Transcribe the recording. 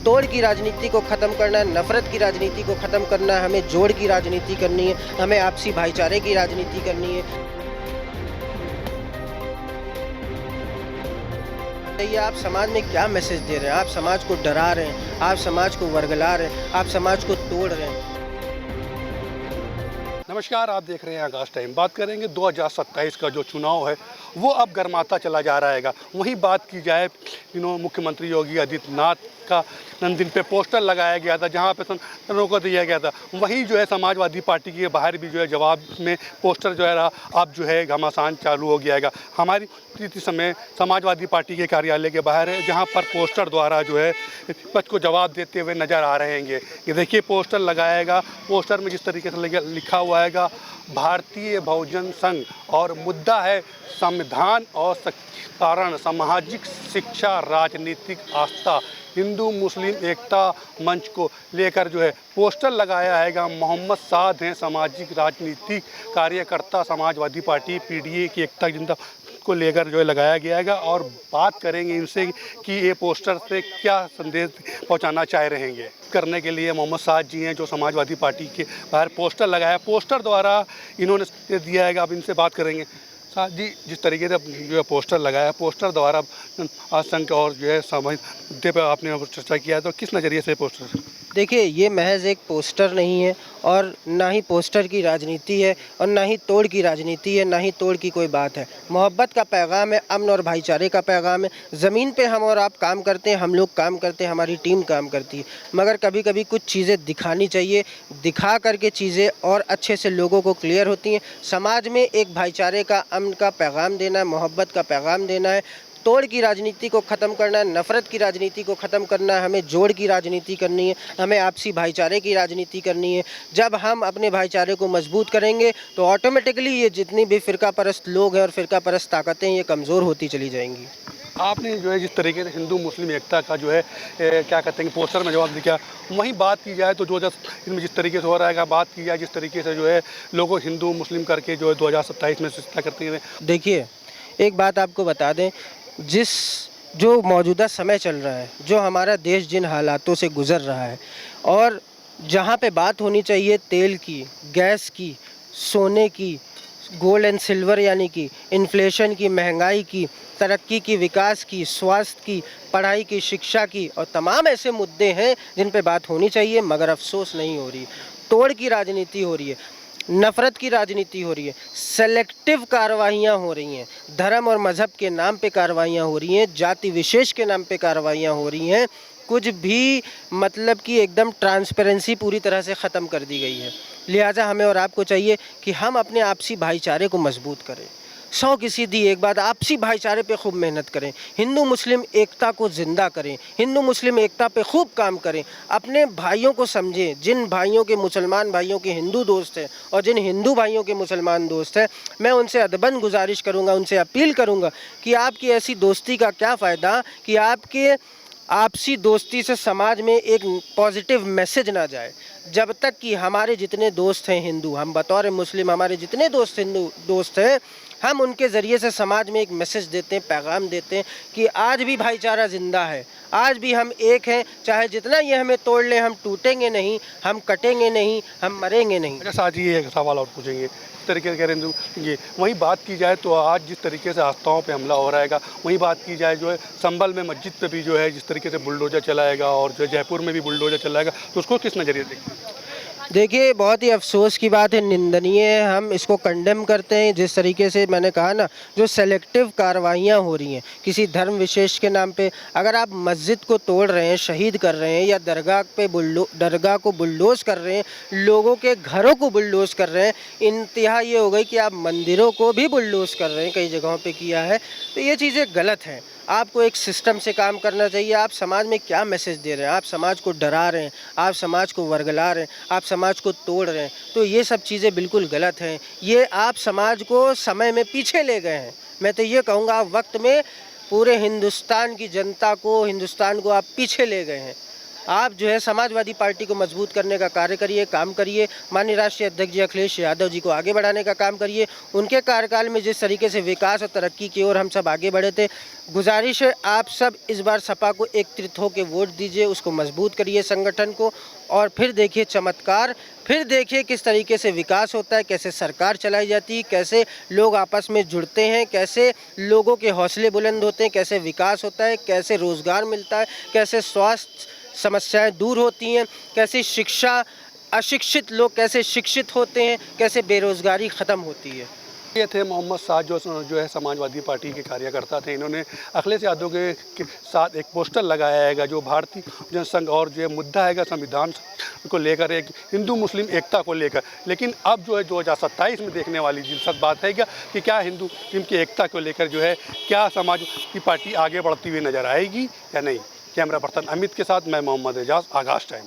तोड़ की राजनीति को ख़त्म करना है, नफ़रत की राजनीति को ख़त्म करना है, हमें जोड़ की राजनीति करनी है, हमें आपसी भाईचारे की राजनीति करनी है। ये आप समाज में क्या मैसेज दे रहे हैं? आप समाज को डरा रहे हैं, आप समाज को वर्गला रहे हैं, आप समाज को तोड़ रहे हैं। नमस्कार, आप देख रहे हैं आगाज़ टाइम। बात करेंगे 2027 का जो चुनाव है वो अब गर्माता चला जा रहा है। वहीं बात की जाए मुख्यमंत्री योगी आदित्यनाथ का दिन पे पोस्टर लगाया गया था जहां पे संगठनों को दिया गया था, वहीं जो है समाजवादी पार्टी के बाहर भी जो है जवाब में पोस्टर जो है अब जो है घमासान चालू हो गया है। हमारी इस समय समाजवादी पार्टी के कार्यालय के बाहर है जहां पर पोस्टर द्वारा जो है विपक्ष को जवाब देते हुए नज़र आ रहे हैं। ये देखिए पोस्टर लगाएगा, पोस्टर में जिस तरीके से लिखा हुआ है भारतीय बहुजन संघ और मुद्दा है संविधान और कारण, सामाजिक शिक्षा, राजनीतिक आस्था, हिंदू मुस्लिम एकता मंच को लेकर जो है पोस्टर लगाया है। मोहम्मद साद हैं, सामाजिक राजनीतिक कार्यकर्ता, समाजवादी पार्टी पीडीए की एकता जिंदा को लेकर जो है लगाया गया है। और बात करेंगे इनसे कि ये पोस्टर से क्या संदेश पहुंचाना चाह रहे हैं। करने के लिए मोहम्मद साद जी हैं जो समाजवादी पार्टी के बाहर पोस्टर लगाया, पोस्टर द्वारा इन्होंने दिया है। अब इनसे बात करेंगे। साथ जी, जिस तरीके से जो है पोस्टर लगाया, पोस्टर द्वारा आतंक और जो है सामाजिक मुद्दे पर आपने चर्चा किया है, तो किस नज़रिए से पोस्टर? देखिए, ये महज एक पोस्टर नहीं है और ना ही पोस्टर की राजनीति है और ना ही तोड़ की राजनीति है, ना ही तोड़ की कोई बात है। मोहब्बत का पैगाम है, अमन और भाईचारे का पैगाम है। ज़मीन पे हम और आप काम करते हैं, हम लोग काम करते हैं, हमारी टीम काम करती है, मगर कभी कभी कुछ चीज़ें दिखानी चाहिए। दिखा करके चीज़ें और अच्छे से लोगों को क्लियर होती हैं। समाज में एक भाईचारे का, अमन का पैगाम देना है, मोहब्बत का पैगाम देना है। तोड़ की राजनीति को ख़त्म करना है, नफ़रत की राजनीति को ख़त्म करना है, हमें जोड़ की राजनीति करनी है, हमें आपसी भाईचारे की राजनीति करनी है। जब हम अपने भाईचारे को मजबूत करेंगे तो ऑटोमेटिकली ये जितनी भी फ़िरका परस्त लोग हैं और फ़िरका परस्त ताकतें ये कमज़ोर होती चली जाएंगी। आपने जो है जिस तरीके से हिंदू मुस्लिम एकता का जो है क्या कहते हैं पोस्टर में जवाब दिया, वहीं बात की जाए तो जो इसमें जिस तरीके से हो रहा है, बात की जाए जिस तरीके से जो है लोगों हिंदू मुस्लिम करके जो है 2027 में सिलसिला करते हैं। देखिए, एक बात आपको बता दें, जो मौजूदा समय चल रहा है, जो हमारा देश जिन हालातों से गुज़र रहा है और जहाँ पे बात होनी चाहिए तेल की, गैस की, सोने की, गोल्ड एंड सिल्वर यानी कि इन्फ्लेशन की, महंगाई की, तरक्की की, विकास की, स्वास्थ्य की, पढ़ाई की, शिक्षा की और तमाम ऐसे मुद्दे हैं जिन पे बात होनी चाहिए, मगर अफसोस नहीं हो रही। तोड़ की राजनीति हो रही है, नफ़रत की राजनीति हो रही है, सेलेक्टिव कार्रवाइयाँ हो रही हैं, धर्म और मज़हब के नाम पे कार्रवाइयाँ हो रही हैं, जाति विशेष के नाम पे कार्रवाइयाँ हो रही हैं। कुछ भी मतलब कि एकदम ट्रांसपेरेंसी पूरी तरह से ख़त्म कर दी गई है। लिहाजा हमें और आपको चाहिए कि हम अपने आपसी भाईचारे को मजबूत करें। 100 की सीधी एक बात, आपसी भाईचारे पे खूब मेहनत करें, हिंदू मुस्लिम एकता को ज़िंदा करें, हिंदू मुस्लिम एकता पे खूब काम करें, अपने भाइयों को समझें। जिन भाइयों के मुसलमान भाइयों के हिंदू दोस्त हैं और जिन हिंदू भाइयों के मुसलमान दोस्त हैं, मैं उनसे अदबन गुजारिश करूँगा, उनसे अपील करूँगा कि आपकी ऐसी दोस्ती का क्या फ़ायदा कि आपके आपसी दोस्ती से समाज में एक पॉजिटिव मैसेज ना जाए। जब तक कि हमारे जितने दोस्त हैं हिंदू, हम बतौर मुस्लिम हमारे जितने दोस्त हिंदू दोस्त हैं, हम उनके ज़रिए से समाज में एक मैसेज देते हैं, पैगाम देते हैं कि आज भी भाईचारा ज़िंदा है, आज भी हम एक हैं। चाहे जितना ये हमें तोड़ लें, हम टूटेंगे नहीं, हम कटेंगे नहीं, हम मरेंगे नहीं। अच्छा साथ ही एक सवाल और पूछेंगे, इस तरीके से कह रहे हैं ये वहीं बात की जाए तो आज जिस तरीके से आस्थाओं पे हमला हो रहा है, वहीं बात की जाए जो है संभल में मस्जिद पे भी जो है जिस तरीके से बुलडोजर चलाएगा और जो जयपुर में भी बुलडोजर चलाएगा, तो उसको किस नज़रिए से देखते हैं? देखिए, बहुत ही अफ़सोस की बात है, निंदनीय है, हम इसको कंडेम करते हैं। जिस तरीके से मैंने कहा ना, जो सेलेक्टिव कार्रवाइयाँ हो रही हैं किसी धर्म विशेष के नाम पे, अगर आप मस्जिद को तोड़ रहे हैं, शहीद कर रहे हैं, या दरगाह को बुलडोज़ कर रहे हैं, लोगों के घरों को बुलडोज़ कर रहे हैं, इंतहा ये हो गई कि आप मंदिरों को भी बुलडोज़ कर रहे हैं, कई जगहों पे किया है, तो ये चीज़ें गलत हैं। आपको एक सिस्टम से काम करना चाहिए। आप समाज में क्या मैसेज दे रहे हैं? आप समाज को डरा रहे हैं, आप समाज को वर्गला रहे हैं, आप समाज को तोड़ रहे हैं, तो ये सब चीज़ें बिल्कुल गलत हैं। ये आप समाज को समय में पीछे ले गए हैं। मैं तो ये कहूँगा, आप वक्त में पूरे हिंदुस्तान की जनता को, हिंदुस्तान को आप पीछे ले गए हैं। आप जो है समाजवादी पार्टी को मजबूत करने का कार्य करिए, काम करिए। माननीय राष्ट्रीय अध्यक्ष जी अखिलेश यादव जी को आगे बढ़ाने का काम करिए। उनके कार्यकाल में जिस तरीके से विकास और तरक्की की ओर हम सब आगे बढ़े थे, गुजारिश है आप सब इस बार सपा को एकत्रित होकर वोट दीजिए, उसको मजबूत करिए संगठन को, और फिर देखिए चमत्कार, फिर देखिए किस तरीके से विकास होता है, कैसे सरकार चलाई जाती है, कैसे लोग आपस में जुड़ते हैं, कैसे लोगों के हौसले बुलंद होते हैं, कैसे विकास होता है, कैसे रोज़गार मिलता है, कैसे स्वास्थ्य समस्याएं दूर होती हैं, कैसे शिक्षा, अशिक्षित लोग कैसे शिक्षित होते हैं, कैसे बेरोज़गारी ख़त्म होती है। ये थे मोहम्मद साद जो है समाजवादी पार्टी के कार्यकर्ता थे। इन्होंने अखिलेश यादव के साथ एक पोस्टर लगाया है जो भारतीय जनसंघ और जो मुद्दा है संविधान को लेकर, एक हिंदू मुस्लिम एकता को लेकर। लेकिन अब जो है 2027 में देखने वाली दिलचस्प बात है कि क्या हिंदू मुस्लिम की एकता को लेकर जो है क्या समाजवादी पार्टी आगे बढ़ती हुई नजर आएगी या नहीं। कैमरा पर्सन अमित के साथ मैं मोहम्मद एजाज, आगाज़ टाइम।